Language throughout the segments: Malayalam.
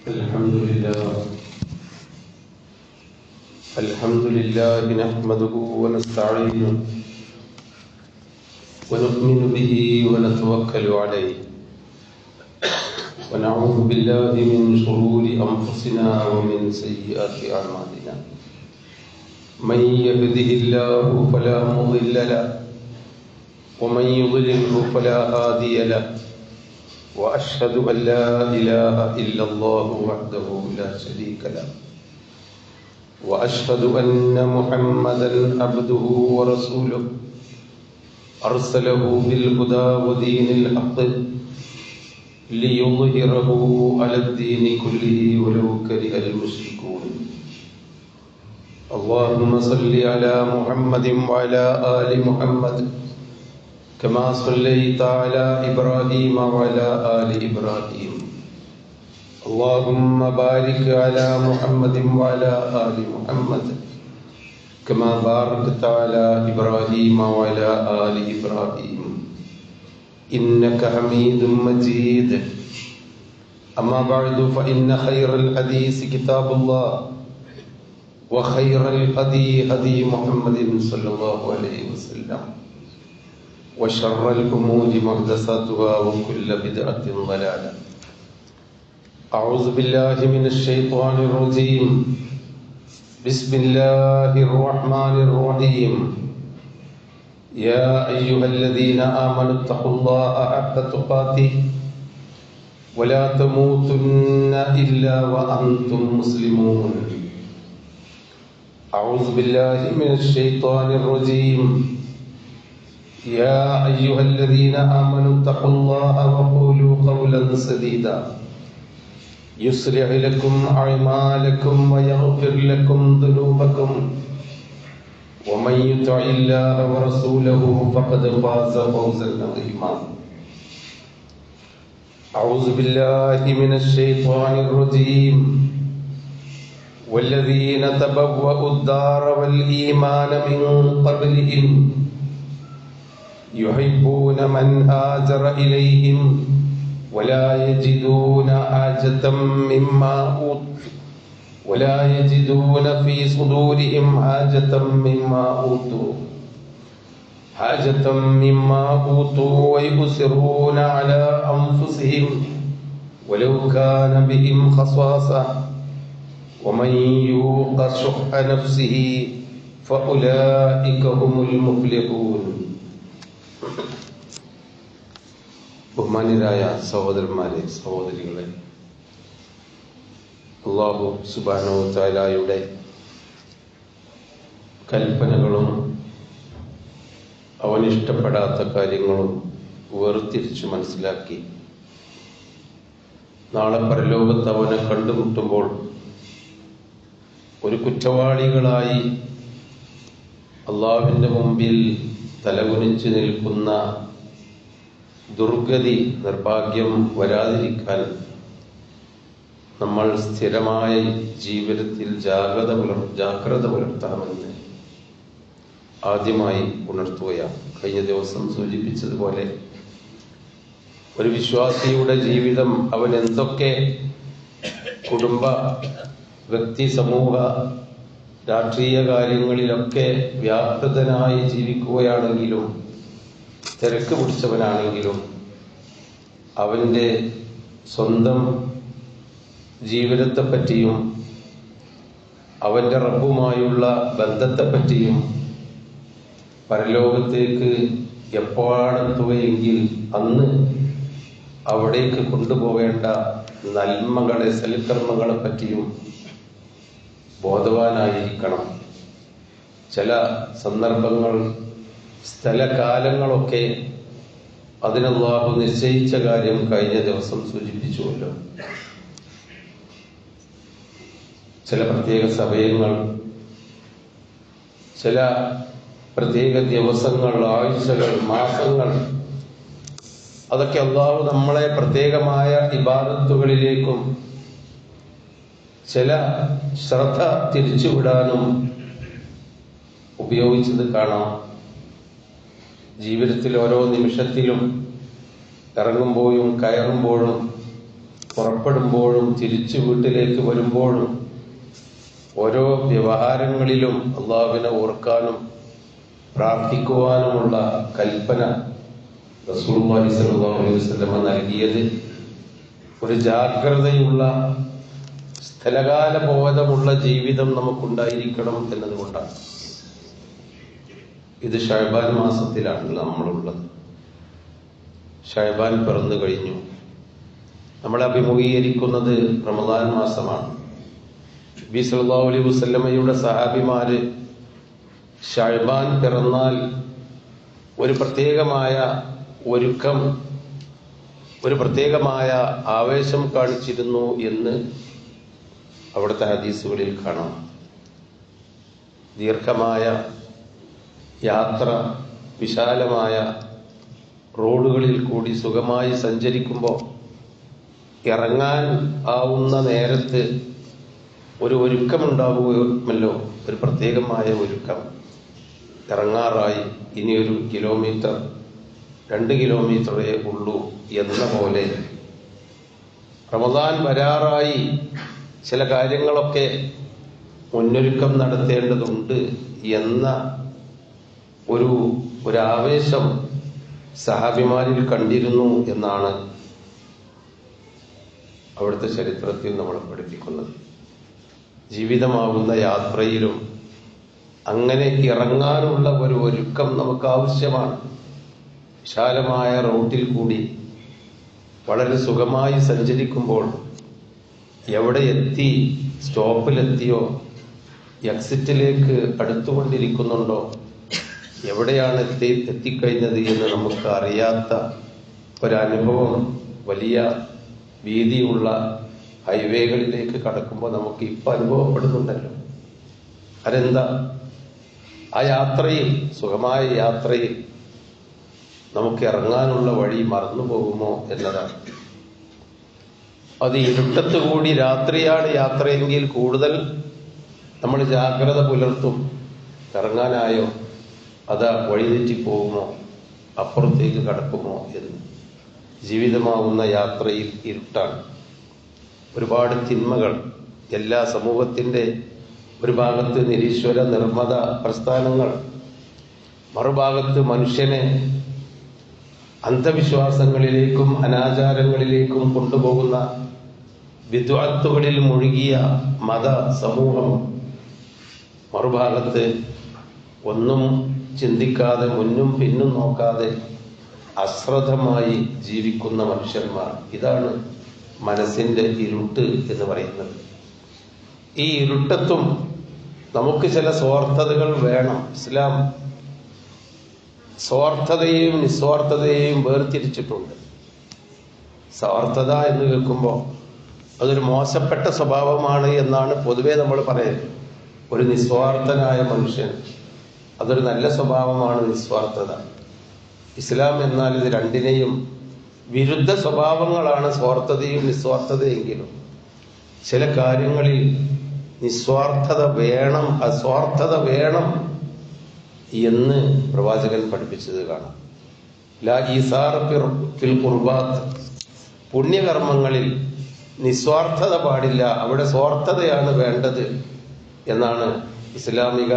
الحمد لله نحمده ونستعينه ونؤمن به ونتوكل عليه ونعوذ بالله من شرور أنفسنا ومن سيئات أعمالنا من يهده الله فلا مضل له ومن يضلله فلا هادي له وأشهد أن لا إله إلا الله وحده لا شريك له وأشهد أن محمدا عبده ورسوله أرسله بالهدى ودين الحق ليظهره على الدين كله ولو كره المشركون اللهم صل على محمد وعلى آل محمد كما صليت على إبراهيم وعلى آل إبراهيم اللهم بارك على محمد وعلى آل محمد كما باركت على إبراهيم وعلى آل إبراهيم إنك حميد مجيد أما بعد فإن خير الحديث كتاب الله وخير الهدي هدي محمد صلى الله عليه وسلم وشر الأمور محدثاتها وكل بدعة ضلالة أعوذ بالله من الشيطان الرجيم بسم الله الرحمن الرحيم يا أيها الذين آمنوا اتقوا الله حق تقاته ولا تموتن إلا وأنتم مسلمون أعوذ بالله من الشيطان الرجيم يا أيها الذين آمنوا اتقوا الله وقولوا قولا سديدا يصلح لكم أعمالكم ويغفر لكم ذنوبكم ومن يطع الله ورسوله فقد فاز فوزا عظيما أعوذ بالله من الشيطان الرجيم والذين تبوأوا الدار والإيمان من قبلهم يحبون من هاجر إليهم ولا يجدون في صدورهم حاجة مما أوتوا ويؤثرون على أنفسهم ولو كان بهم خصاصة ومن يوق شح نفسه فأولئك هم المفلحون. ബഹുമാന്യരായ സഹോദരന്മാരെ, സഹോദരികളെ, അല്ലാഹു സുബ്ഹാനഹു വ തആലയുടെ കൽപ്പനകളും അവനിഷ്ടപ്പെടാത്ത കാര്യങ്ങളും വേർതിരിച്ച് മനസ്സിലാക്കി നാളെ പരലോകത്ത് അവനെ കണ്ടുമുട്ടുമ്പോൾ ഒരു കുറ്റവാളികളായി അല്ലാഹുവിന്റെ മുമ്പിൽ തലകുനിച്ച് നിൽക്കുന്ന ദുർഗതി, നിർഭാഗ്യം വരാതിരിക്കാൻ നമ്മൾ സ്ഥിരമായ ജീവിതത്തിൽ ജാഗ്രത പുലർത്തണമെന്ന് ആദ്യമായി ഉണർത്തുകയാണ്. കഴിഞ്ഞ ദിവസം സൂചിപ്പിച്ചതുപോലെ ഒരു വിശ്വാസിയുടെ ജീവിതം അവൻ എന്തൊക്കെ കുടുംബ, വ്യക്തി, സമൂഹ, രാഷ്ട്രീയ കാര്യങ്ങളിലൊക്കെ വ്യാപൃതനായി ജീവിക്കുകയാണെങ്കിലും തിരക്ക് പിടിച്ചവനാണെങ്കിലും അവൻ്റെ സ്വന്തം ജീവിതത്തെപ്പറ്റിയും അവൻ്റെ റബ്ബുമായുള്ള ബന്ധത്തെപ്പറ്റിയും പരലോകത്തേക്ക് എപ്പോഴാണെത്തുകയെങ്കിൽ അന്ന് അവിടേക്ക് കൊണ്ടുപോവേണ്ട നന്മകളെ, സൽക്കർമ്മങ്ങളെ പറ്റിയും ബോധവാനായിരിക്കണം. ചില സന്ദർഭങ്ങൾ, സ്ഥലകാലങ്ങളൊക്കെ അതിന് അല്ലാഹു നിശ്ചയിച്ച കാര്യം കഴിഞ്ഞ ദിവസം സൂചിപ്പിച്ചുവല്ലോ. ചില പ്രത്യേക സമയങ്ങൾ, ചില പ്രത്യേക ദിവസങ്ങൾ, ആഴ്ചകൾ, മാസങ്ങൾ, അതൊക്കെ അല്ലാഹു നമ്മളെ പ്രത്യേകമായ ഇബാദത്തുകളിലേക്കും ചില ശ്രദ്ധ തിരിച്ചുവിടാനും ഉപയോഗിച്ചത് കാണാം. ജീവിതത്തിൽ ഓരോ നിമിഷത്തിലും ഇറങ്ങുമ്പോഴും കയറുമ്പോഴും പുറപ്പെടുമ്പോഴും തിരിച്ചു വീട്ടിലേക്ക് വരുമ്പോഴും ഓരോ വ്യവഹാരങ്ങളിലും അള്ളാഹുവിനെ ഓർക്കാനും പ്രാർത്ഥിക്കുവാനുമുള്ള കൽപ്പന റസൂലുള്ളാഹി സ്വല്ലല്ലാഹു അലൈഹി വസല്ലം നൽകിയത് ഒരു ജാഗ്രതയുള്ള സ്ഥലകാല ബോധമുള്ള ജീവിതം നമുക്കുണ്ടായിരിക്കണം എന്നതുകൊണ്ടാണ്. ഇത് ശഅബാൻ മാസത്തിലാണ് നമ്മളുള്ളത്. ശഅബാൻ പിറന്നു കഴിഞ്ഞു. നമ്മൾ അഭിമുഖീകരിക്കുന്നത് റമദാൻ മാസമാണ്. നബി സല്ലല്ലാഹു അലൈഹി വസല്ലമയുടെ സഹാബിമാര് ശഅബാൻ പിറന്നാൽ ഒരു പ്രത്യേകമായ ഒരുക്കം, ഒരു പ്രത്യേകമായ ആവേശം കാണിച്ചിരുന്നു എന്ന് അവിടുത്തെ ഹദീസുകളിൽ കാണാം. ദീർഘമായ യാത്ര, വിശാലമായ റോഡുകളിൽ കൂടി സുഖമായി സഞ്ചരിക്കുമ്പോൾ ഇറങ്ങാൻ ആവുന്ന നേരത്ത് ഒരു ഒരുക്കമുണ്ടാവുമല്ലോ, ഒരു പ്രത്യേകമായ ഒരുക്കം. ഇറങ്ങാറായി, ഇനിയൊരു കിലോമീറ്റർ 2 കിലോമീറ്ററേ ഉള്ളൂ എന്ന പോലെ റമദാൻ വരാറായി ചില കാര്യങ്ങളൊക്കെ മുന്നൊരുക്കം നടത്തേണ്ടതുണ്ട് എന്ന ഒരു ആവേശം സഹാബിമാരിൽ കണ്ടിരുന്നു എന്നാണ് അവിടുത്തെ ചരിത്രത്തിൽ നമ്മൾ പഠിപ്പിക്കുന്നത്. ജീവിതമാകുന്ന യാത്രയിലും അങ്ങനെ ഇറങ്ങാനുള്ള ഒരു ഒരുക്കം നമുക്ക് ആവശ്യമാണ്. വിശാലമായ റോഡിൽ കൂടി വളരെ സുഖമായി സഞ്ചരിക്കുമ്പോൾ എവിടെ എത്തി, സ്റ്റോപ്പിലെത്തിയോ, എക്സിറ്റിലേക്ക് അടുത്തുകൊണ്ടിരിക്കുന്നുണ്ടോ, എവിടെയാണ് എത്തിക്കഴിഞ്ഞത് എന്ന് നമുക്ക് അറിയാത്ത ഒരനുഭവം വലിയ വീതിയുള്ള ഹൈവേകളിലേക്ക് കടക്കുമ്പോൾ നമുക്ക് ഇപ്പം അനുഭവപ്പെടുന്നുണ്ടല്ലോ. അതെന്താ? ആ യാത്രയിൽ, സുഖമായ യാത്രയിൽ നമുക്ക് ഇറങ്ങാനുള്ള വഴി മറന്നു പോകുമോ എന്നതാണ്. അത് ഇരുട്ടത്ത് കൂടി രാത്രിയാണ് യാത്രയെങ്കിൽ കൂടുതൽ നമ്മൾ ജാഗ്രത പുലർത്തും. ഇറങ്ങാനായോ, അതാ വഴിതെറ്റിപ്പോകുമോ, അപ്പുറത്തേക്ക് കടക്കുമോ എന്ന്. ജീവിതമാവുന്ന യാത്രയിൽ ഇരുട്ടാണ്. ഒരുപാട് തിന്മകൾ, എല്ലാ സമൂഹത്തിൻ്റെ ഒരു ഭാഗത്ത് നിരീശ്വര നിർമ്മത പ്രസ്ഥാനങ്ങൾ, മറുഭാഗത്ത് മനുഷ്യനെ അന്ധവിശ്വാസങ്ങളിലേക്കും അനാചാരങ്ങളിലേക്കും കൊണ്ടുപോകുന്ന വിദ്വത്തുകളിൽ മുഴുകിയ മത സമൂഹം, മറുഭാഗത്ത് ഒന്നും ചിന്തിക്കാതെ മുന്നും പിന്നും നോക്കാതെ അശ്രദ്ധമായി ജീവിക്കുന്ന മനുഷ്യന്മാർ. ഇതാണ് മനസ്സിന്റെ ഇരുട്ട് എന്ന് പറയുന്നത്. ഈ ഇരുട്ടത്തും നമുക്ക് ചില സ്വാർത്ഥതകൾ വേണം. ഇസ്ലാം സ്വാർത്ഥതയെയും നിസ്വാർത്ഥതയെയും വേർതിരിച്ചിട്ടുണ്ട്. സ്വാർത്ഥത എന്ന് കേൾക്കുമ്പോൾ അതൊരു മോശപ്പെട്ട സ്വഭാവമാണ് എന്നാണ് പൊതുവെ നമ്മൾ പറയുന്നത്. ഒരു നിസ്വാർത്ഥനായ മനുഷ്യൻ, അതൊരു നല്ല സ്വഭാവമാണ് നിസ്വാർത്ഥത. ഇസ്ലാം എന്നാൽ ഇത് രണ്ടിനെയും വിരുദ്ധ സ്വഭാവങ്ങളാണ്, സ്വാർത്ഥതയും നിസ്വാർത്ഥതയെങ്കിലും ചില കാര്യങ്ങളിൽ നിസ്വാർത്ഥത വേണം, അസ്വാർത്ഥത വേണം എന്ന് പ്രവാചകൻ പഠിപ്പിച്ചത് കാണാം. ലാ ഈസാർ ഫിൽ ഖുർബാത്ത്, പുണ്യകർമ്മങ്ങളിൽ നിസ്വാർത്ഥത പാടില്ല, അവിടെ സ്വാർത്ഥതയാണ് വേണ്ടത് എന്നാണ് ഇസ്ലാമിക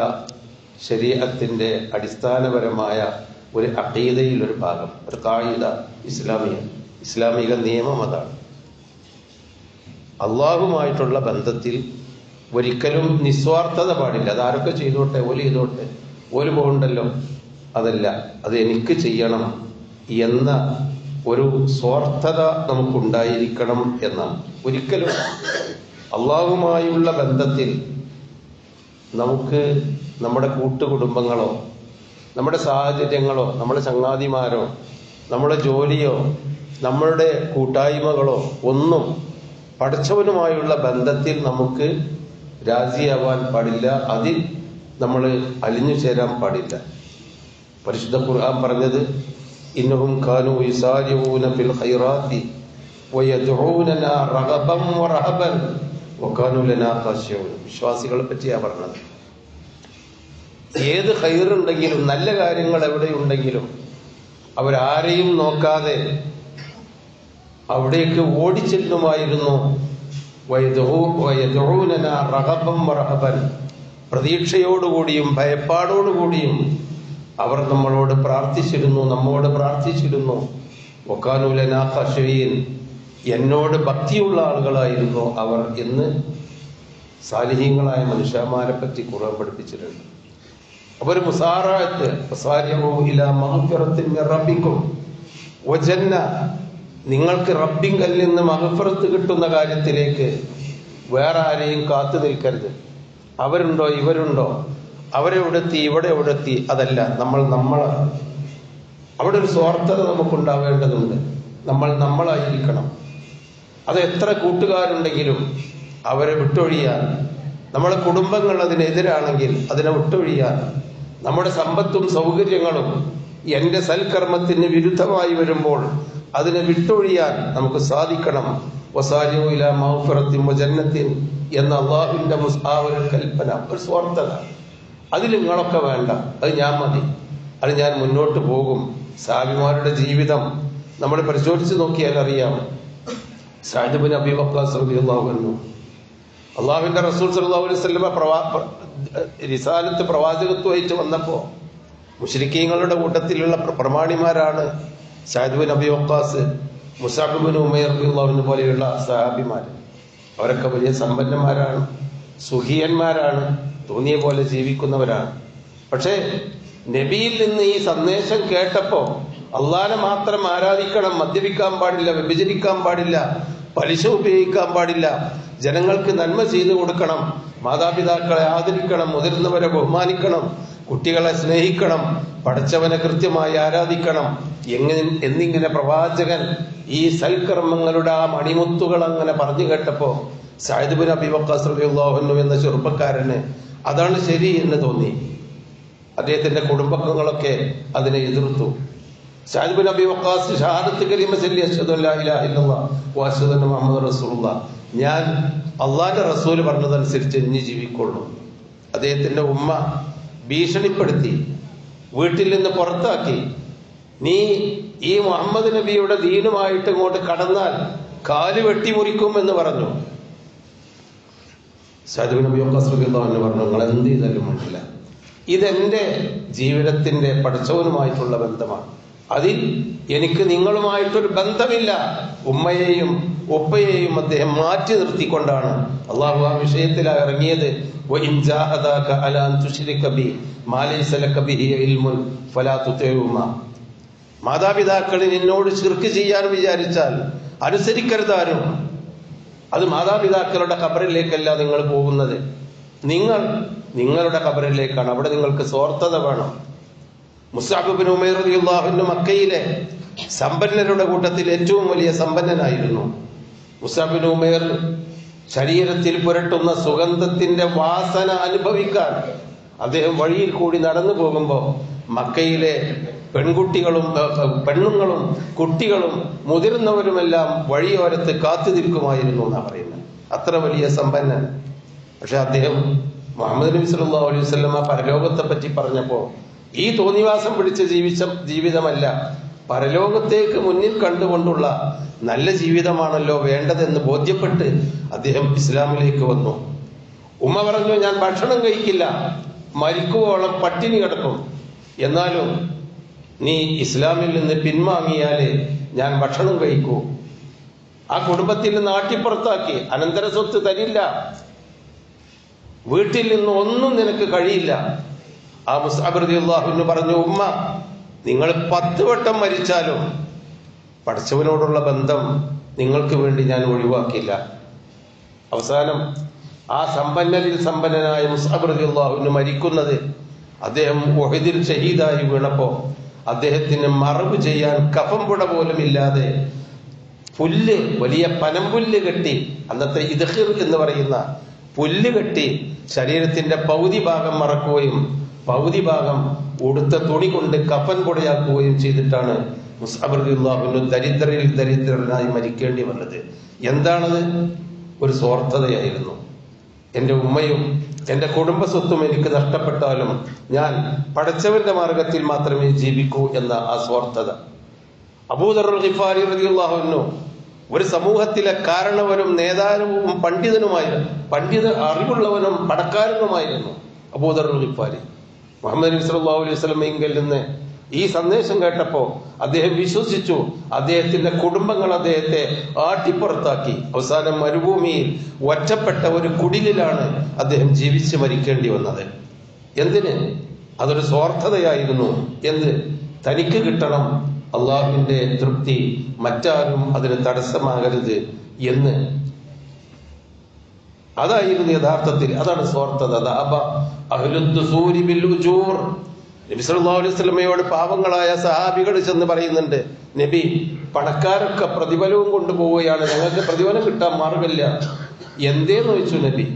ശരീഅത്തിന്റെ അടിസ്ഥാനപരമായ ഒരു അഖീദയിൽ ഒരു ഭാഗം, ഒരു ഖായിദ, ഇസ്ലാമിക നിയമം അതാണ്. അള്ളാഹുമായിട്ടുള്ള ബന്ധത്തിൽ ഒരിക്കലും നിസ്വാർത്ഥത പാടില്ല. അതാരൊക്കെ ചെയ്തോട്ടെ, ഓല് ചെയ്തോട്ടെ, ഓല് പോകണ്ടല്ലോ, അതല്ല, അത് എനിക്ക് ചെയ്യണം എന്ന ഒരു സ്വാർത്ഥത നമുക്കുണ്ടായിരിക്കണം എന്നാണ്. ഒരിക്കലും അള്ളാഹുമായുള്ള ബന്ധത്തിൽ നമുക്ക് നമ്മുടെ കൂട്ടുകുടുംബങ്ങളോ, നമ്മുടെ സാഹചര്യങ്ങളോ, നമ്മുടെ ചങ്ങാതിമാരോ, നമ്മുടെ ജോലിയോ, നമ്മളുടെ കൂട്ടായ്മകളോ ഒന്നും പടച്ചവനുമായുള്ള ബന്ധത്തിൽ നമുക്ക് രാജിയാവാൻ പാടില്ല. അതിൽ നമ്മൾ അലിഞ്ഞു ചേരാൻ പാടില്ല. പരിശുദ്ധ ഖുർആൻ പറഞ്ഞത് ഇന്നഹും കാനൂ യുസാരിഊന ഫിൽ ഖൈറാത്തി വയദ്ഊനനാ റഗബൻ വറഹബൻ വകാനൂ ലനാ ഖാശിഊൻ. വിശ്വാസികളെ പറ്റിയാ പറഞ്ഞത്. ഏത് ഖൈറുണ്ടെങ്കിലും, നല്ല കാര്യങ്ങൾ എവിടെയുണ്ടെങ്കിലും അവരാരെയും നോക്കാതെ അവിടേക്ക് ഓടിച്ചെല്ലുമായിരുന്നു. പ്രതീക്ഷയോടുകൂടിയും ഭയപ്പാടോടുകൂടിയും അവർ നമ്മോട് പ്രാർത്ഥിച്ചിരുന്നു. വകാനുലനാ ഖശഈൻ, എന്നോട് ഭക്തിയുള്ള ആളുകളായിരുന്നു അവർ എന്ന് സാലിഹീങ്ങളായ മനുഷ്യന്മാരെ പറ്റി ഖുർആൻ പഠിപ്പിച്ചിട്ടുണ്ട്. അവർ മുസാറഅത്ത് വസാരിഉ ഇലാ മഗ്ഫിറത്തിൻ മിർ റബ്ബിക്കും വജന്ന, നിങ്ങൾക്ക് റബ്ബിങ്കൽ നിന്ന് മഗ്ഫിറത്ത് കിട്ടുന്ന കാര്യത്തിലേക്ക് വേറെ ആരെയും കാത്തു നിൽക്കരുത്. അവരുണ്ടോ ഇവരുണ്ടോ, അവരെ എവിടെത്തി ഇവിടെ എവിടെത്തി, അതല്ല. നമ്മളാണ്. അവിടെ ഒരു സ്വാർത്ഥത നമുക്കുണ്ടാവേണ്ടതുണ്ട്. നമ്മളായിരിക്കണം. അത് എത്ര കൂട്ടുകാരുണ്ടെങ്കിലും അവരെ വിട്ടൊഴിയാൻ, നമ്മുടെ കുടുംബങ്ങൾ അതിനെതിരാണെങ്കിൽ അതിനെ വിട്ടൊഴിയാൻ, നമ്മുടെ സമ്പത്തും സൗകര്യങ്ങളും എൻ്റെ സൽക്കർമ്മത്തിന് വിരുദ്ധമായി വരുമ്പോൾ അതിനെ വിട്ടൊഴിയാൻ നമുക്ക് സാധിക്കണം. വസാരിഉ ഇലാ മഗ്ഫിറത്തിൻ വജന്നത്തിൻ എന്ന അല്ലാഹുവിന്റെ ഒരു കൽപ്പന, ഒരു സ്വാർത്ഥത. അതിൽ നിങ്ങളൊക്കെ വേണ്ട, അത് ഞാൻ മതി, അത് ഞാൻ മുന്നോട്ട് പോകും. സഹാബിമാരുടെ ജീവിതം നമ്മൾ പരിശോധിച്ച് നോക്കിയാൽ അറിയാം. സഅദ് ഇബ്നു അബീ വഖാസ് റളിയല്ലാഹു അൻഹു, അള്ളാഹുവിന്റെ റസൂൽ സല്ലല്ലാഹു അലൈഹി വസല്ലം റിസാലത്ത് പ്രവാചകത്വമായിട്ട് വന്നപ്പോൾ മുശ്രിക്കീങ്ങളുടെ കൂട്ടത്തിലുള്ള പ്രമാണിമാരാണ് സഅദ് ഇബ്നു അബീ വഖാസ്, മുസ്അബ് ഇബ്നു ഉമൈർ റളിയല്ലാഹു അൻഹു പോലെയുള്ള സഹാബിമാർ. അവരൊക്കെ വലിയ സമ്പന്നന്മാരാണ്, സുഖിയന്മാരാണ്, തോന്നിയ പോലെ ജീവിക്കുന്നവരാണ്. പക്ഷേ നബിയിൽ നിന്ന് ഈ സന്ദേശം കേട്ടപ്പോ അള്ളാഹനെ മാത്രം ആരാധിക്കണം, മദ്യപിക്കാൻ പാടില്ല, വ്യഭിചരിക്കാൻ പാടില്ല, പലിശ ഉപയോഗിക്കാൻ പാടില്ല, ജനങ്ങൾക്ക് നന്മ ചെയ്തു കൊടുക്കണം, മാതാപിതാക്കളെ ആദരിക്കണം, മുതിർന്നവരെ ബഹുമാനിക്കണം, കുട്ടികളെ സ്നേഹിക്കണം, പടച്ചവനെ കൃത്യമായി ആരാധിക്കണം എന്നിങ്ങനെ പ്രവാചകൻ ഈ സൽക്കർമ്മങ്ങളുടെ ആ മണിമുത്തുകൾ അങ്ങനെ പറഞ്ഞു കേട്ടപ്പോ സഅദ് ഇബ്നു അബീ വഖാസ് റളിയല്ലാഹു അൻഹു എന്ന ചെറുപ്പക്കാരന് അതാണ് ശരി എന്ന് തോന്നി. അദ്ദേഹത്തിന്റെ കുടുംബങ്ങളൊക്കെ അതിനെ എതിർത്തു. സഅദ് ഇബ്നു അബീ വഖാസ് ഷഹാദത്ത് കലിമ ചൊല്ലി അശ്ഹദു അല്ലാ ഇലാഹ ഇല്ലല്ലാഹ് വഅശ്ഹദു അന്ന മുഹമ്മദൻ റസൂലുള്ളാഹ്, ഞാൻ അള്ളാന്റെ റസൂൽ പറഞ്ഞതനുസരിച്ച് ഇനി ജീവിക്കുള്ളൂ. അദ്ദേഹത്തിന്റെ ഉമ്മ ഭീഷണിപ്പെടുത്തി, വീട്ടിൽ നിന്ന് പുറത്താക്കി. നീ ഈ മുഹമ്മദ് നബിയുടെ ദീനുമായിട്ട് ഇങ്ങോട്ട് കടന്നാൽ കാല് വെട്ടിമുറിക്കും എന്ന് പറഞ്ഞു. സഅദ് ഇബ്നു അബീ വഖാസ് റളിയല്ലാഹു അൻഹു പറഞ്ഞു, നിങ്ങൾ എന്ത് ചെയ്താലും വേണ്ടില്ല, ഇതെന്റെ ജീവിതത്തിന്റെ പടച്ചവനുമായിട്ടുള്ള ബന്ധമാണ്, അതിൽ എനിക്ക് നിങ്ങളുമായിട്ടൊരു ബന്ധമില്ല. ഉമ്മയെയും ഉപ്പയെയും അദ്ദേഹം മാറ്റി നിർത്തിക്കൊണ്ടാണ് അള്ളാഹു ആ വിഷയത്തിൽ ഇറങ്ങിയത്. മാതാപിതാക്കളിൽ നിന്നോട് ശിർക്ക് ചെയ്യാൻ വിചാരിച്ചാൽ അനുസരിക്കരുതാരും. അത് മാതാപിതാക്കളുടെ ഖബറിലേക്കല്ല നിങ്ങൾ പോകുന്നത്, നിങ്ങളുടെ ഖബറിലേക്കാണ്. അവിടെ നിങ്ങൾക്ക് സ്വാർത്ഥത വേണം. മുസ്അബ് ഇബ്നു ഉമൈർ റളിയല്ലാഹു അൻഹു മക്കയിലെ സമ്പന്നരുടെ കൂട്ടത്തിൽ ഏറ്റവും വലിയ സമ്പന്നനായിരുന്നു. മുസ്അബ് ഇബ്നു ഉമൈർ ശരീരത്തിൽ പുരട്ടുന്ന സുഗന്ധത്തിന്റെ വാസന അനുഭവിക്കാൻ അദ്ദേഹം വഴിയിൽ കൂടി നടന്നു പോകുമ്പോൾ മക്കയിലെ പെണ്ണുങ്ങളും കുട്ടികളും മുതിർന്നവരുമെല്ലാം വഴിയോരത്ത് കാത്തു നിൽക്കുമായിരുന്നു എന്നാണ് പറയുന്നത്. അത്ര വലിയ സമ്പന്നൻ. പക്ഷെ അദ്ദേഹം മുഹമ്മദ് നബി സല്ലല്ലാഹു അലൈഹി വസല്ലമ പരലോകത്തെ പറ്റി പറഞ്ഞപ്പോ ഈ തോന്നിവാസം പിടിച്ച ജീവിതമല്ല, പരലോകത്തേക്ക് മുന്നിൽ കണ്ടുകൊണ്ടുള്ള നല്ല ജീവിതമാണല്ലോ വേണ്ടതെന്ന് ബോധ്യപ്പെട്ട് അദ്ദേഹം ഇസ്ലാമിലേക്ക് വന്നു. ഉമ്മ പറഞ്ഞു, ഞാൻ ഭക്ഷണം കഴിക്കില്ല, മരിക്കുവോളം പട്ടിണി കിടക്കും, എന്നാലും നീ ഇസ്ലാമിൽ നിന്ന് പിൻവാങ്ങിയാലേ ഞാൻ ഭക്ഷണം കഴിക്കൂ. ആ കുടുംബത്തിൽ നിന്ന് ആട്ടിപ്പുറത്താക്കി, അനന്തര സ്വത്ത് തരില്ല, വീട്ടിൽ നിന്ന് ഒന്നും നിനക്ക് കഴിയില്ല. ആ മുസ്അബ് റളിയല്ലാഹു അൻഹു പറഞ്ഞു, ഉമ്മ നിങ്ങൾ 10 വട്ടം മരിച്ചാലും പടച്ചവനോടുള്ള ബന്ധം നിങ്ങൾക്ക് വേണ്ടി ഞാൻ ഒഴിവാക്കില്ല. അവസാനം ആ സമ്പന്നരിൽ സമ്പന്നനായ മുസ്അബ് റളിയല്ലാഹു അൻഹു മരിക്കുന്നത് അദ്ദേഹം ഉഹദിൽ ഷഹീദായി വീണപ്പോ അദ്ദേഹത്തിന് മറവ് ചെയ്യാൻ കഫംപുട പോലും ഇല്ലാതെ പുല്ല്, വലിയ പനംപുല്ല് കെട്ടി, അന്നത്തെ ഇദ്ഖിർ എന്ന് പറയുന്ന പുല്ല് കെട്ടി ശരീരത്തിന്റെ പകുതി ഭാഗം മറക്കുകയും പകുതി ഭാഗം ഉടുത്ത തുണി കൊണ്ട് കഫൻ കൊടയാക്കുകയും ചെയ്തിട്ടാണ് മുസ്അബ് റളിയല്ലാഹു അൻഹു ദരിദ്രനായി മരിക്കേണ്ടി വന്നത്. എന്താണത്? ഒരു സ്വാർത്ഥതയായിരുന്നു. എൻ്റെ ഉമ്മയും എൻ്റെ കുടുംബ സ്വത്തും എനിക്ക് നഷ്ടപ്പെട്ടാലും ഞാൻ പടച്ചവന്റെ മാർഗത്തിൽ മാത്രമേ ജീവിക്കൂ എന്ന ആ സ്വാർത്ഥത. അബൂദർ ഗിഫാരി റളിയല്ലാഹു അൻഹു ഒരു സമൂഹത്തിലെ കാരണവരും നേതാവും അറിവുള്ളവനും പണക്കാരനുമായിരുന്നു അബൂദർ ഗിഫാരി. മുഹമ്മദ് നബി സല്ലല്ലാഹു അലൈഹി വസല്ലമയിൽ നിന്ന് ഈ സന്ദേശം കേട്ടപ്പോൾ അദ്ദേഹം വിശ്വസിച്ചു. അദ്ദേഹത്തിന്റെ കുടുംബങ്ങൾ അദ്ദേഹത്തെ ആട്ടിപ്പുറത്താക്കി. അവസാനം മരുഭൂമിയിൽ ഒറ്റപ്പെട്ട ഒരു കുടിലിലാണ് അദ്ദേഹം ജീവിച്ച് മരിക്കേണ്ടി വന്നത്. എന്തിന്? അതൊരു സ്വാർത്ഥതയായിരുന്നു. എന്ത്? തനിക്ക് കിട്ടണം അള്ളാഹുവിന്റെ തൃപ്തി, മറ്റാരും അതിന് തടസ്സമാകരുത് എന്ന്. അതായിരുന്നു യഥാർത്ഥത്തിൽ, അതാണ് സ്വാർത്ഥത. നബി സല്ലല്ലാഹു അലൈഹി വസല്ലമയോട് പാവങ്ങളായ സഹാബികൾ ചെന്ന് പറയുന്നുണ്ട്, നബി, പണക്കാരൊക്കെ പ്രതിഫലവും കൊണ്ടുപോവുകയാണ്, ഞങ്ങൾക്ക് പ്രതിഫലം കിട്ടാൻ മാർഗമില്ല. എന്തേന്ന് ചോദിച്ചു നബി.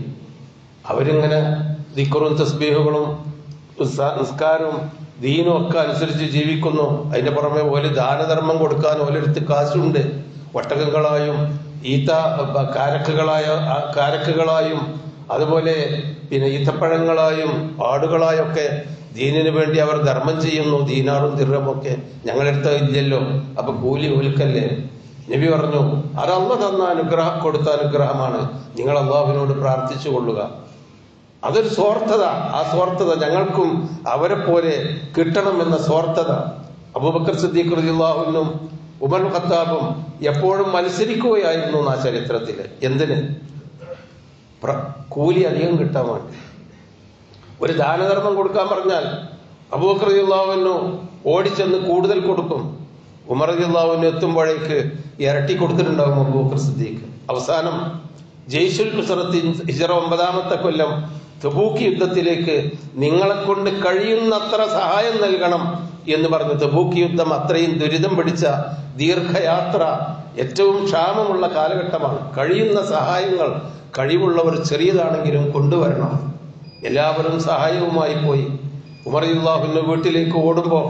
അവരിങ്ങനെ ദിക്റും തസ്ബീഹുകളും നിസ്കാരവും ദീനും ഒക്കെ അനുസരിച്ച് ജീവിക്കുന്നു. അതിന്റെ പുറമെ ഓല് ദാനധർമ്മം കൊടുക്കാൻ ഓലെടുത്ത് കാശുണ്ട്. ഒട്ടകങ്ങളായും കാരക്കുകളായും അതുപോലെ ഈത്തപ്പഴങ്ങളായും ആടുകളായൊക്കെ ദീനിന് വേണ്ടി അവർ ധർമ്മം ചെയ്യുന്നു. ദീനാറും ദിർഹമൊക്കെ ഞങ്ങളെടുത്ത് ഇല്ലല്ലോ, അപ്പൊ കൂലി ഓൽക്കല്ലേ. നബി പറഞ്ഞു, അത് അല്ലാഹു തന്ന കൊടുത്ത അനുഗ്രഹമാണ്, നിങ്ങൾ അള്ളാഹുവിനോട് പ്രാർത്ഥിച്ചു കൊള്ളുക. അതൊരു സ്വാർത്ഥത. ആ സ്വാർത്ഥത ഞങ്ങൾക്കും അവരെ പോലെ കിട്ടണമെന്ന സ്വാർത്ഥത. അബൂബക്കർ സിദ്ദീഖ് റളിയല്ലാഹു അൻഹും ഉമർ ഖത്താബും എപ്പോഴും മത്സരിക്കുകയായിരുന്നു ആ ചരിത്രത്തില്. എന്തിന്? കൂലി അധികം കിട്ടാൻ വേണ്ടി. ഒരു ദാനധർമ്മം കൊടുക്കാൻ പറഞ്ഞാൽ അബൂബക്കർ റളിയല്ലാഹു അൻഹു ഓടിച്ചെന്ന് കൂടുതൽ കൊടുക്കും. ഉമർ റളിയല്ലാഹു അൻഹു എത്തുമ്പോഴേക്ക് ഇരട്ടി കൊടുത്തിട്ടുണ്ടാകും അബൂബക്കർ സിദ്ദീഖ്. അവസാനം ജയ്ഷുൽ ഉസ്റത്തി ഹിജ്റ 9-ാമത്തെ കൊല്ലം തബൂക്ക് യുദ്ധത്തിലേക്ക് നിങ്ങളെ കൊണ്ട് കഴിയുന്നത്ര സഹായം നൽകണം എന്ന് പറഞ്ഞു. തബൂക്ക് യുദ്ധം അത്രയും ദുരിതം പിടിച്ച ദീർഘയാത്ര, ഏറ്റവും ക്ഷാമമുള്ള കാലഘട്ടമാണ്. കഴിയുന്ന സഹായങ്ങൾ കഴിവുള്ളവർ ചെറിയതാണെങ്കിലും കൊണ്ടുവരണം. എല്ലാവരും സഹായവുമായി പോയി. ഉമർ റളിയല്ലാഹു അൻഹു വീട്ടിലേക്ക് ഓടുമ്പോൾ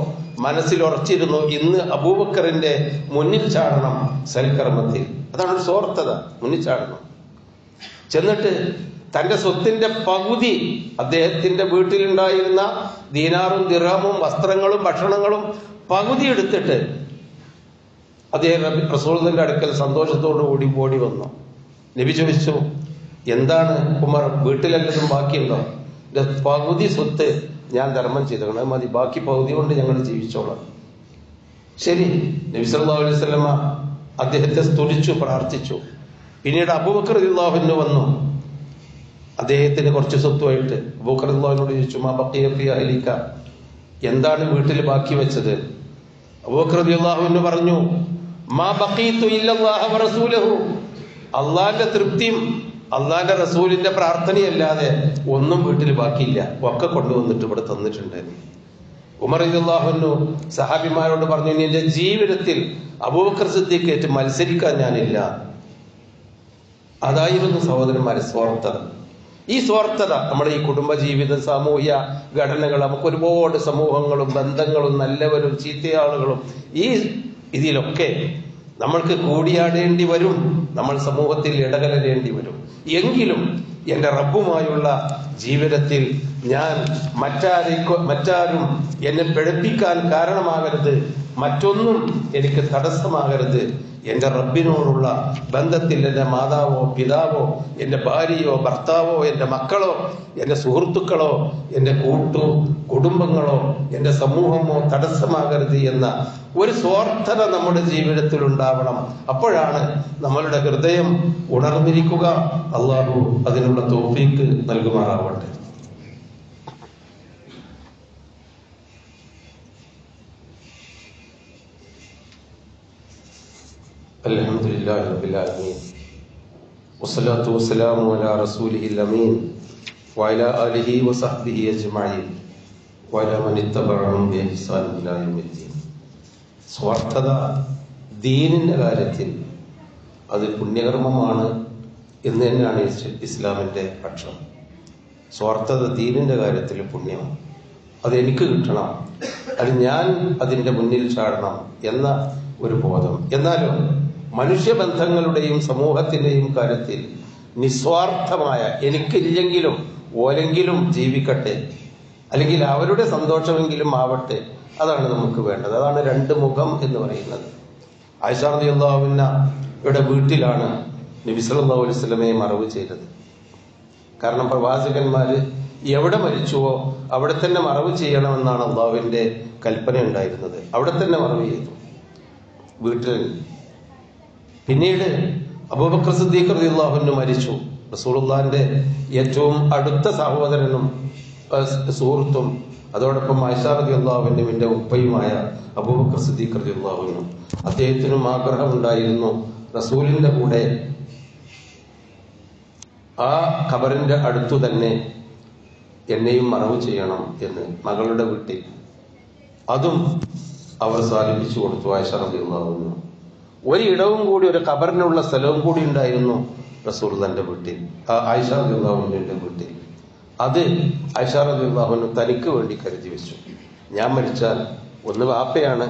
മനസ്സിൽ ഉറച്ചിരുന്നു, ഇന്ന് അബൂബക്കറിന്റെ മുന്നിൽ ചാടണം സൽക്കർമ്മത്തിൽ. അതാണ് ഒരു സ്വാർത്ഥത, മുന്നിൽ ചാടണം. ചെന്നിട്ട് തന്റെ സ്വത്തിന്റെ പകുതി, അദ്ദേഹത്തിന്റെ വീട്ടിലുണ്ടായിരുന്ന ദീനാറും ദിർഹമും വസ്ത്രങ്ങളും ഭക്ഷണങ്ങളും പകുതി എടുത്തിട്ട് അദ്ദേഹം റസൂലുള്ളാഹിന്റെ അടുക്കൽ സന്തോഷത്തോടു കൂടി ഓടി വന്നു. നബി ചോദിച്ചു, എന്താണ് ഉമർ, വീട്ടിലെല്ലതും ബാക്കിയുണ്ടോ? എന്റെ പകുതി സ്വത്ത് ഞാൻ ധർമ്മം ചെയ്തത് മതി, ബാക്കി പകുതി കൊണ്ട് ഞങ്ങൾ ജീവിച്ചോളാം. ശരി. നബി സല്ലല്ലാഹു അലൈഹി വസല്ലമ അദ്ദേഹത്തെ സ്തുതിച്ചു, പ്രാർത്ഥിച്ചു. പിന്നീട് അബൂബക്കർ റളിയല്ലാഹു അൻഹു വന്നു. അദ്ദേഹത്തിന് കുറച്ച് സ്വത്തുമായിട്ട് അബൂബക്കർ റളിയല്ലാഹു അൻഹു ചോദിച്ചു, മാ ബഖിയ ഫീ അഹ്ലിക, എന്താണ് വീട്ടിൽ ബാക്കി വെച്ചത്? അബൂബക്കർ റളിയല്ലാഹു അൻഹു പറഞ്ഞു, മാ ബഖീതു ഇല്ലല്ലാഹ വ റസൂലഹു, അള്ളാന്റെ തൃപ്തിയും അള്ളാന്റെ റസൂലിന്റെ പ്രാർത്ഥനയല്ലാതെ ഒന്നും വീട്ടിൽ ബാക്കിയില്ല, ഒക്കെ കൊണ്ടുവന്നിട്ട് ഇവിടെ തന്നിട്ടുണ്ട്. ഉമർ റളിയല്ലാഹു അൻഹു സഹാബിമാരോട് പറഞ്ഞു, ഇനി എന്റെ ജീവിതത്തിൽ അബൂബക്കർ സിദ്ദീഖായിട്ട് മത്സരിക്കാൻ ഞാനില്ല. അതായിരുന്നു സഹോദരന്മാരെ സ്വാർത്ഥത. ഈ സ്വാർത്ഥത നമ്മുടെ ഈ കുടുംബജീവിത, സാമൂഹ്യ ഘടനകൾ, നമുക്ക് ഒരുപാട് സമൂഹങ്ങളും ബന്ധങ്ങളും നല്ലവരും ചീത്തയാളുകളും, ഈ ഇതിലൊക്കെ നമ്മൾക്ക് കൂടിയാടേണ്ടി വരും. നമ്മൾ സമൂഹത്തിൽ ഇടകലരേണ്ടി വരും. എങ്കിലും എൻ്റെ റബ്ബുമായുള്ള ജീവിതത്തിൽ ഞാൻ മറ്റാരും എന്നെ പിഴപ്പിക്കാൻ കാരണമാകരുത്, മറ്റൊന്നും എനിക്ക് തടസ്സമാകരുത്. എൻ്റെ റബ്ബിനോടുള്ള ബന്ധത്തിൽ എൻ്റെ മാതാവോ പിതാവോ എൻ്റെ ഭാര്യയോ ഭർത്താവോ എൻ്റെ മക്കളോ എൻ്റെ സുഹൃത്തുക്കളോ എൻ്റെ കുടുംബങ്ങളോ എൻ്റെ സമൂഹമോ തടസ്സമാകരുത് എന്ന ഒരു സ്വാർത്ഥത നമ്മുടെ ജീവിതത്തിൽ ഉണ്ടാവണം. അപ്പോഴാണ് നമ്മളുടെ ഹൃദയം ഉണർന്നിരിക്കുക. അള്ളാഹു അതിനുള്ള തൗഫീക്ക് നൽകുമാറാവട്ടെ. അൽഹംദുലില്ലാഹി റബ്ബിൽ ആലമീൻ വസ്സലാത്തു വസ്സലാമു അലാ റസൂലിഹിൽ അമീൻ വഅലാ ആലിഹി വസഹ്ബിഹി അജ്മഈൻ വഅലാ മൻ ഇത്തബഅഹും ബിഇഹ്സാൻ ഇലാ യൗമിദ്ദീൻ. സ്വാർത്ഥത ദീനിന്റെ കാര്യത്തിൽ അത് പുണ്യകർമ്മമാണ് എന്ന് തന്നെയാണ് ഇസ്ലാമിന്റെ പക്ഷം. സ്വാർത്ഥത ദീനിന്റെ കാര്യത്തിൽ പുണ്യമാണ്. അതെനിക്ക് കിട്ടണം, അത് ഞാൻ അതിൻ്റെ മുന്നിൽ ചാടണം എന്ന ഒരു ബോധം. എന്നാലും മനുഷ്യബന്ധങ്ങളുടെയും സമൂഹത്തിന്റെയും കാര്യത്തിൽ നിസ്വാർത്ഥമായ എനിക്കില്ലെങ്കിലും ഓരെങ്കിലും ജീവിക്കട്ടെ, അല്ലെങ്കിൽ അവരുടെ സന്തോഷമെങ്കിലും ആവട്ടെ, അതാണ് നമുക്ക് വേണ്ടത്. അതാണ് രണ്ട് മുഖം എന്ന് പറയുന്നത്. ആയിഷ റളിയല്ലാഹു അൻഹയുടെ വീട്ടിലാണ് നബി സല്ലല്ലാഹു അലൈഹി വസല്ലമയെ മറവ് ചെയ്തത്. കാരണം പ്രവാചകന്മാര് എവിടെ മരിച്ചുവോ അവിടെ തന്നെ മറവ് ചെയ്യണമെന്നാണ് അള്ളാഹുവിന്റെ കൽപ്പന ഉണ്ടായിരുന്നത്. അവിടെ തന്നെ മറവ് ചെയ്തു വീട്ടിൽ. പിന്നീട് അബൂബക്കർ സിദ്ദീഖ് റളിയല്ലാഹു അൻഹു മരിച്ചു. റസൂലുള്ളാഹിന്റെ ഏറ്റവും അടുത്ത സഹോദരനും സുഹൃത്തും അതോടൊപ്പം ആയിഷ റളിയല്ലാഹു അൻഹുവിന്റെ ഉപ്പയുമായ അബൂബക്കർ സിദ്ദീഖ് റളിയല്ലാഹു അൻഹു, അദ്ദേഹത്തിനും ആഗ്രഹമുണ്ടായിരുന്നു റസൂലിന്റെ കൂടെ ആ ഖബറിന്റെ അടുത്തു തന്നെ എന്നെയും മറവ് ചെയ്യണം എന്ന് മകളുടെ വീട്ടിൽ. അതും അവർ സാധിപ്പിച്ചു കൊടുത്തു ആയിഷ റളിയല്ലാഹു അൻഹു. ഒരിടവും കൂടി, ഒരു ഖബറിനുള്ള സ്ഥലവും കൂടി ഉണ്ടായിരുന്നു റസൂലുള്ളാഹിന്റെ വീട്ടിൽ, ആയിഷ റളിയല്ലാഹു അൻഹയുടെ വീട്ടിൽ. അത് ആയിഷ റളിയല്ലാഹു അൻഹ തനിക്ക് വേണ്ടി കരുതി വെച്ചു. ഞാൻ മരിച്ചാൽ ഒന്ന് വാപ്പയാണ്,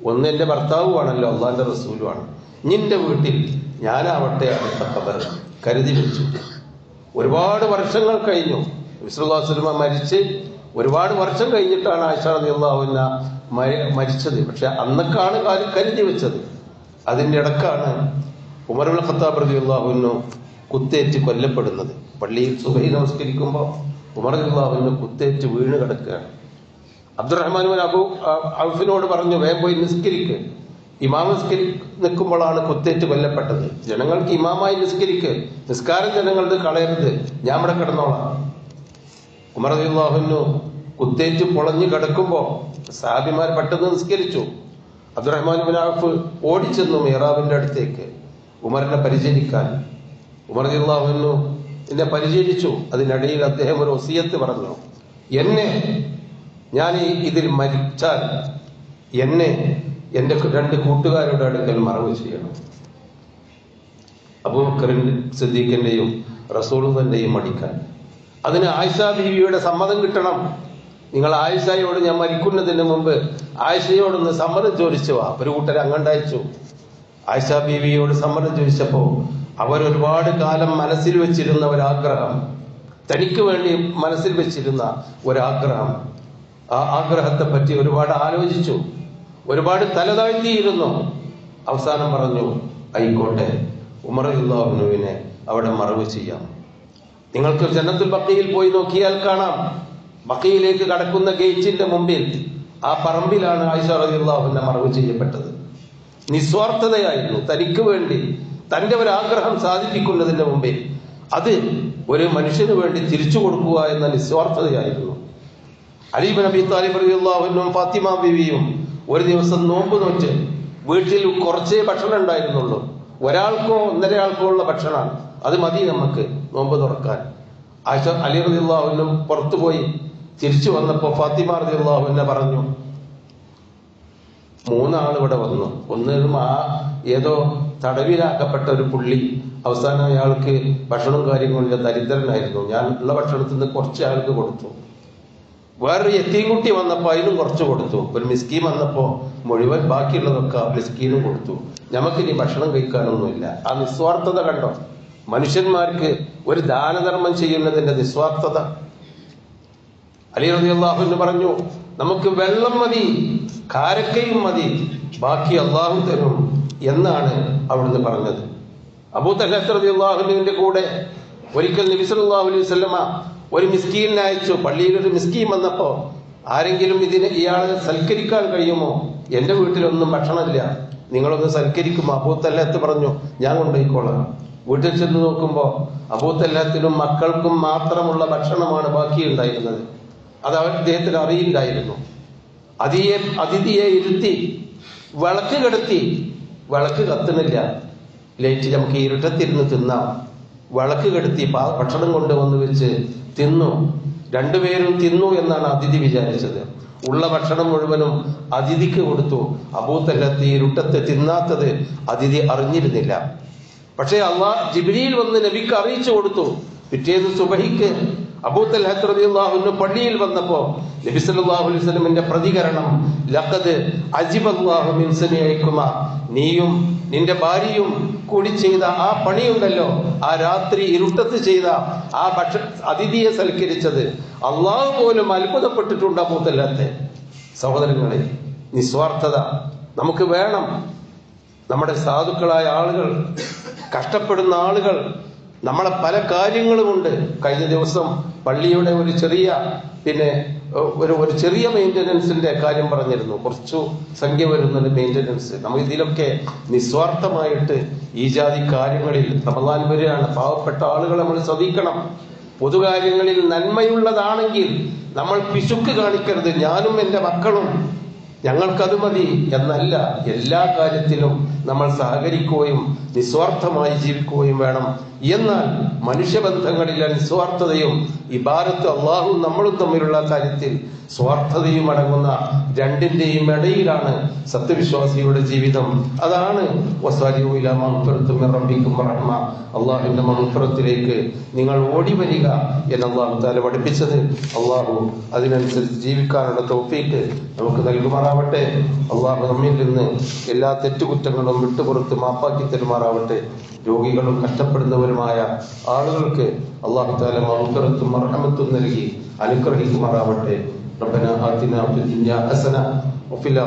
ഒന്ന് എൻ്റെ ഭർത്താവുമാണല്ലോ, അള്ളാഹിന്റെ റസൂലുമാണ്. നിന്റെ വീട്ടിൽ ഞാനാവട്ടെ അടുത്ത ഖബർ കരുതി വെച്ചു. ഒരുപാട് വർഷങ്ങൾ കഴിഞ്ഞു. നബി സല്ലല്ലാഹു അലൈഹി വസല്ലം മരിച്ച് ഒരുപാട് വർഷം കഴിഞ്ഞിട്ടാണ് ആയിഷ റളിയല്ലാഹു അൻഹ മരിച്ചത്. പക്ഷെ അന്നൊക്കെയാണ് കരുതി വെച്ചത്. അതിൻ്റെ ഇടക്കാണ് ഉമർ ഇബ്നുൽ ഖത്താബ് റളിയല്ലാഹു അൻഹു കുത്തേറ്റ് കൊല്ലപ്പെടുന്നത്. പള്ളിയിൽ സുബഹി നമസ്കരിക്കുമ്പോൾ ഉമർ റളിയല്ലാഹു അൻഹു കുത്തേറ്റ് വീണ് കിടക്കുകയാണ്. അബ്ദുറഹ്മാൻ ഇബ്നു അബൂ ഔഫിനോട് പറഞ്ഞു, വേഗം പോയി നിസ്കരിക്ക്. ഇമാം നിൽക്കുമ്പോഴാണ് കുത്തേറ്റ് കൊല്ലപ്പെട്ടത്. ജനങ്ങൾക്ക് ഇമാമായി നിസ്കരിക്ക്, നിസ്കാരം ജനങ്ങളുടെ കളയരുത്, ഞാൻ ഇവിടെ കിടന്നോളാം. ഉമർ റളിയല്ലാഹു അൻഹു കുത്തേറ്റ് പൊളഞ്ഞു കിടക്കുമ്പോൾ സഹാബിമാർ പെട്ടെന്ന് നിസ്കരിച്ചു. അബ്ദുറഹ്മാൻ ഇബ്നു ഔഫ് ഓടിച്ചെന്നു മിഹ്റാബിന്റെ അടുത്തേക്ക് ഉമറിനെ പരിചരിക്കാൻ. ഉമർ റളിയല്ലാഹു അൻഹു എന്നെ പരിചരിച്ചു. അതിനിടയിൽ അദ്ദേഹം ഒരു വസിയത്ത് പറഞ്ഞു, ഞാൻ ഇതിൽ മരിച്ചാൽ എന്നെ എന്റെ 2 കൂട്ടുകാരുടെ അടുക്കൽ മറവ് ചെയ്യണം. അബൂബക്കർ സിദ്ദീഖിന്റെയും റസൂലുള്ളാഹിന്റെയും മടിക്കാൻ. അതിന് ആയിഷ ബീവിയുടെ സമ്മതം കിട്ടണം. നിങ്ങൾ ആയിഷയോട് ഞാൻ മരിക്കുന്നതിന് മുമ്പ് ആയിഷയോടൊന്ന് സമ്മതം ചോദിച്ചു വാ. ഒരു കൂട്ടർ അങ്ങണ്ടയച്ചു. ആയിഷ ബീവിയോട് സമ്മതം ചോദിച്ചപ്പോ അവരൊരുപാട് കാലം മനസ്സിൽ വെച്ചിരുന്ന ഒരാഗ്രഹം, തനിക്ക് വേണ്ടി മനസ്സിൽ വെച്ചിരുന്ന ഒരാഗ്രഹം, ആ ആഗ്രഹത്തെ പറ്റി ഒരുപാട് ആലോചിച്ചു, ഒരുപാട് തലതാഴ്ത്തിയിരുന്നു. അവസാനം പറഞ്ഞു, ആയിക്കോട്ടെ, ഉമർ റളിയല്ലാഹു അൻഹുവിനെ അവിടെ മറവ് ചെയ്യാം. നിങ്ങൾക്ക് ജന്നത്തുൽ ബഖീയിൽ പോയി നോക്കിയാൽ കാണാം. ബഖീയിലേക്ക് കടക്കുന്ന ഗേറ്റിന്റെ മുമ്പിൽ ആ പറമ്പിലാണ് ആയിഷ റളിയല്ലാഹു അൻഹ മറവ് ചെയ്യപ്പെട്ടത്. നിസ്വാർത്ഥതയായിരുന്നു. തനിക്ക് വേണ്ടി തന്റെ ഒരാഗ്രഹം സാധിപ്പിക്കുന്നതിന്റെ മുമ്പിൽ അത് ഒരു മനുഷ്യന് വേണ്ടി തിരിച്ചു കൊടുക്കുക എന്ന നിസ്വാർത്ഥതയായിരുന്നു. അലി ഇബ്നു അബീ ത്വാലിബ് റളിയല്ലാഹു അൻഹും ഫാത്തിമ ബീവിയും ഒരു ദിവസം നോമ്പ് നോറ്റ് വീട്ടിൽ കുറച്ചേ ഭക്ഷണം ഉണ്ടായിരുന്നുള്ളൂ. ഒരാൾക്കോ 1.5 ആൾക്കോ ഉള്ള ഭക്ഷണമാണ്. അത് മതി നമുക്ക് നോമ്പ് തുറക്കാൻ. ആയിഷ അലി റളിയല്ലാഹു അൻഹു പുറത്തു പോയി തിരിച്ചു വന്നപ്പോൾ ഫാത്തിമ റളിയല്ലാഹു അൻഹ പറഞ്ഞു, 3 ആൾ ഇവിടെ വന്നു. ഒന്നും ഏതോ തടവിലാക്കപ്പെട്ട ഒരു പുള്ളി, അവസാനം അയാൾക്ക് ഭക്ഷണവും കാര്യങ്ങളില്ല, ദരിദ്രനായിരുന്നു. ഞാൻ ഉള്ള ഭക്ഷണത്തിൽ നിന്ന് കുറച്ച് ആൾക്ക് കൊടുത്തു. വേറൊരു യത്തീംകുട്ടി വന്നപ്പോൾ അതിനും കുറച്ച് കൊടുത്തു. ഒരു മിസ്കീൻ വന്നപ്പോൾ മുഴുവൻ ബാക്കിയുള്ളതൊക്കെ മിസ്കീനും കൊടുത്തു. നമുക്കിനി ഭക്ഷണം കഴിക്കാനൊന്നുമില്ല. ആ നിസ്വാർത്ഥത കണ്ടോ? മനുഷ്യന്മാർക്ക് ഒരു ദാനധർമ്മം ചെയ്യുന്നതിന്റെ നിസ്വാർത്ഥത. അലി റളിയല്ലാഹു അൻഹു പറഞ്ഞു, നമുക്ക് വെള്ളം മതി, കാരക്കയും മതി, ബാക്കി അള്ളാഹു തരും എന്നാണ് അവിടുന്ന് പറഞ്ഞത്. അബൂ തൽഹ റളിയല്ലാഹു അൻഹുവിന്റെ കൂടെ ഒരിക്കൽ നബി സല്ലല്ലാഹു അലൈഹി വസല്ലമ ഒരു മിസ്കീനെ അയച്ചു. പള്ളിയിൽ ഒരു മിസ്കീൻ വന്നപ്പോ, ആരെങ്കിലും ഇയാളെ സൽക്കരിക്കാൻ കഴിയുമോ? എന്റെ വീട്ടിലൊന്നും ഭക്ഷണമില്ല, നിങ്ങളൊന്ന് സൽക്കരിക്കുമോ? അബൂ തൽഹ പറഞ്ഞു, ഞാൻ കൊണ്ടുപോയിക്കോളാം. വീട്ടിൽ ചെന്ന് നോക്കുമ്പോ അബൂ തൽഹത്തിനും മക്കൾക്കും മാത്രമുള്ള ഭക്ഷണമാണ് ബാക്കിയുണ്ടായിരുന്നത്. അത് അദ്ദേഹത്തിന് അറിയില്ലായിരുന്നു. അതിഥിയെ ഇരുത്തി വിളക്ക് കെടുത്തി. വിളക്ക് കത്തുന്നില്ല, ലൈറ്റ് നമുക്ക് ഇരുട്ടത്തിരുന്ന് തിന്നാം. വിളക്ക് കെടുത്തി ഭക്ഷണം കൊണ്ടുവന്ന് വെച്ച് തിന്നു. 2 പേരും തിന്നു എന്നാണ് അതിഥി വിചാരിച്ചത്. ഉള്ള ഭക്ഷണം മുഴുവനും അതിഥിക്ക് കൊടുത്തു. അബൂ തൽഹത്ത് ഇരുട്ടത്ത് തിന്നാത്തത് അതിഥി അറിഞ്ഞിരുന്നില്ല. പക്ഷേ ജിബ്രീൽ വന്ന് നബിക്ക് അറിയിച്ചു കൊടുത്തു. പിറ്റേന്ന് സുബഹിക്ക് അബൂ തൽഹ റളിയല്ലാഹു അൻഹു പള്ളിയിൽ വന്നപ്പോ നബി സല്ലല്ലാഹു അലൈഹി വസല്ലമിന്റെ പ്രതികരണം, ലഖദ് അജിബല്ലാഹു മിൻ സനിയികുമാ, നീയും നിന്റെ ഭാര്യയും കൂടി ചെയ്ത ആ പണിയുണ്ടല്ലോ, ആ രാത്രി ഇരുട്ടത്ത് ചെയ്ത ആ അതിഥിയെ സൽക്കരിച്ചത്, അള്ളാഹു പോലും അത്ഭുതപ്പെട്ടിട്ടുണ്ട് അബൂ തൽഹത്തെ. സഹോദരങ്ങളെ, നിസ്വാർത്ഥത നമുക്ക് വേണം. നമ്മുടെ സാധുക്കളായ ആളുകൾ, കഷ്ടപ്പെടുന്ന ആളുകൾ, നമ്മളെ പല കാര്യങ്ങളുമുണ്ട്. കഴിഞ്ഞ ദിവസം പള്ളിയുടെ ഒരു ചെറിയ മെയിൻ്റനൻസിന്റെ കാര്യം പറഞ്ഞിരുന്നു. കുറച്ചു സംഖ്യ വരുന്നുണ്ട് മെയിൻ്റനൻസ്. നമ്മൾ ഇതിലൊക്കെ നിസ്വാർത്ഥമായിട്ട് ഈ ജാതി കാര്യങ്ങളിൽ റമദാൻ വരികയാണ്, പാവപ്പെട്ട ആളുകൾ നമ്മൾ ശ്രദ്ധിക്കണം. പൊതുകാര്യങ്ങളിൽ നന്മയുള്ളതാണെങ്കിൽ നമ്മൾ പിശുക്ക് കാണിക്കരുത്. ഞാനും എൻ്റെ മക്കളും ഞങ്ങൾക്കത് മതി എന്നല്ല, എല്ലാ കാര്യത്തിലും നമ്മൾ സഹകരിക്കുകയും നിസ്വാർത്ഥമായി ജീവിക്കുകയും വേണം. എന്നാൽ മനുഷ്യബന്ധങ്ങളിലെ നിസ്വാർത്ഥതയും ഇബാദത്ത് അള്ളാഹും നമ്മളും തമ്മിലുള്ള കാര്യത്തിൽ സ്വാർത്ഥതയും അടങ്ങുന്ന രണ്ടിന്റെയും ഇടയിലാണ് സത്യവിശ്വാസിയുടെ ജീവിതം. അതാണ് അള്ളാഹുവിന്റെ മഗ്ഫിറത്തിലേക്ക് നിങ്ങൾ ഓടി വരിക എന്ന് അള്ളാഹു തആല പഠിപ്പിച്ചത്. അള്ളാഹു അതിനനുസരിച്ച് ജീവിക്കാനുള്ള തൗഫീഖ് നമുക്ക് നൽകുമാറാവട്ടെ. അള്ളാഹു നമ്മിൽ നിന്ന് എല്ലാ തെറ്റുകുറ്റങ്ങളും വിട്ടുപുറത്ത് മാപ്പാക്കി തരുമാറാവട്ടെ. രോഗികളും കഷ്ടപ്പെടുന്നവരുമായ ആളുകൾക്ക് അല്ലാഹു തആല മഗ്ഫിറത്തും മർഹമത്തും നൽകി അനുഗ്രഹിക്കുമാറാവട്ടെ. റബ്ബനാ ആതിനാ ഫിദ് ദുനിയാ ഹസന വഫിൽ